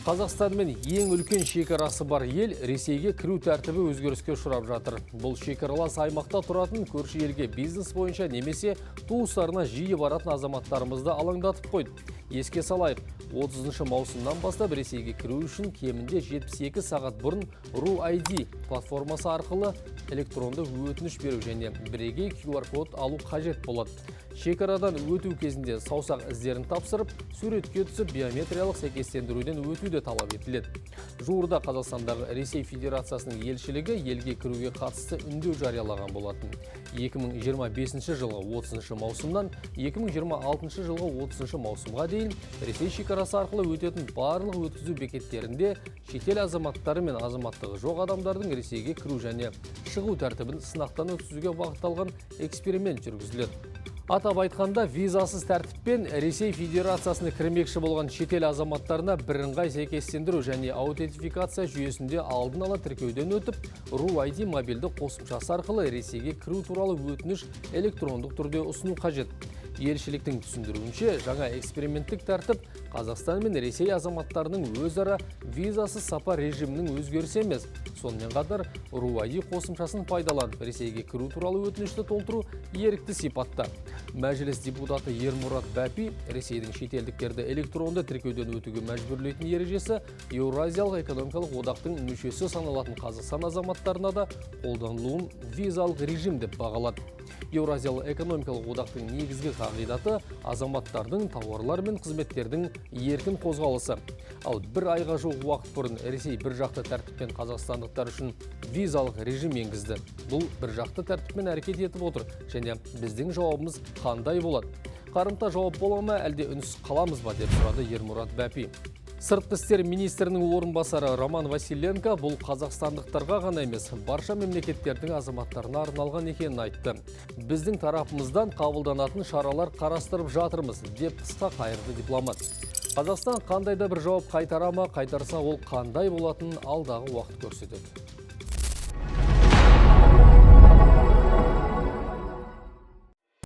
Қазақстанмен ең үлкен шекарасы бар ел Ресейге кіру тәртібі өзгеріске ұшырап жатыр. Бұл шекаралас аймақта тұратын көрші елге бизнес бойынша немесе туыстарына жиі баратын азаматтарымызды алаңдатып қойды. Еске салайық, 30 маусымнан бастап Ресейге кіру үшін кемінде 72 сағат бұрын RU-ID платформасы арқылы электронды өтініш беру және бірегей QR-код алу қажет болады. Шекарадан өту кезінде саусақ іздерін тапсырып, суретке түсіп биометриялық сәйкестендіруден өту де талап етіледі. Жуырда Қазақстандағы Ресей Федерациясының елшілігі елге кіруге қатысты үндеу жариялаған болатын. 2025 жылғы 30 маусымнан 2026 жылғы 30 маусымға дейін Ресей шекарасы арқылы өтетін барлық өткізу бекеттерінде шетел азаматтары мен азаматтығы жоқ адамдардың Ресейге кіру және шығу тәртібін сынақтан өткізуге бағытталған эксперимент жүргізіледі. Атап айтқанда, визасыз тәртіппен Ресей Федерациясына кірмекші болған шетел азаматтарына бірыңғай сәйкестендіру және аутентификация жүйесінде алдын ала тіркеуден өтіп, RU-ID мобильді қосымшасы арқылы Ресейге кіру туралы өтініш электрондық түрде ұсыну қажет. Елшіліктің түсіндіруінше, жаңа эксперименттік тәртіп Қазақстан мен Ресей азаматтарының өзара визасыз сапар режимінің өзгерісі емес. Сонымен қатар RU-ID қосымшасын пайдаланып Ресейге кіру туралы өтінішті толтыру ерікті сипатта. Мәжіліс депутаты Ермұрат Бәпи Ресейдің шетелдіктерді электронды тіркеуден өтуге мәжбүрлейтін ережесі Еуразиялық экономикалық одақтың мүшесі саналатын Қазақстан азаматтарына да қолданылуын визалық режим деп бағалады. Еуразиялық экономикалық одақтың негізгі қағидаты азаматтардың тауарлар мен қызметтердің еркін қозғалысы. Ал бір айға жуық уақыт бұрын Ресей бір жақты тәртіппен қазақстандықтар үшін визалық режим енгізді. Бұл бір жақты тәртіппен әрекет етіп отыр және біздің жауабымыз қандай болады? Қарымта жауап бола ма, әлде үнсіз қаламыз ба деп сұрады Ермұрат Бәпи. Сыртқы істер министрінің орынбасары Роман Василенко бұл қазақстандықтарға ғана емес, барша мемлекеттердің азаматтарына арналған екенін айтты. Біздің тарапымыздан қабылданатын шаралар қарастырып жатырмыз, деп қысқа қайырды дипломат. Қазақстан қандай да бір жауап қайтара ма, қайтарса ол қандай болатынын алдағы уақыт көрсетеді.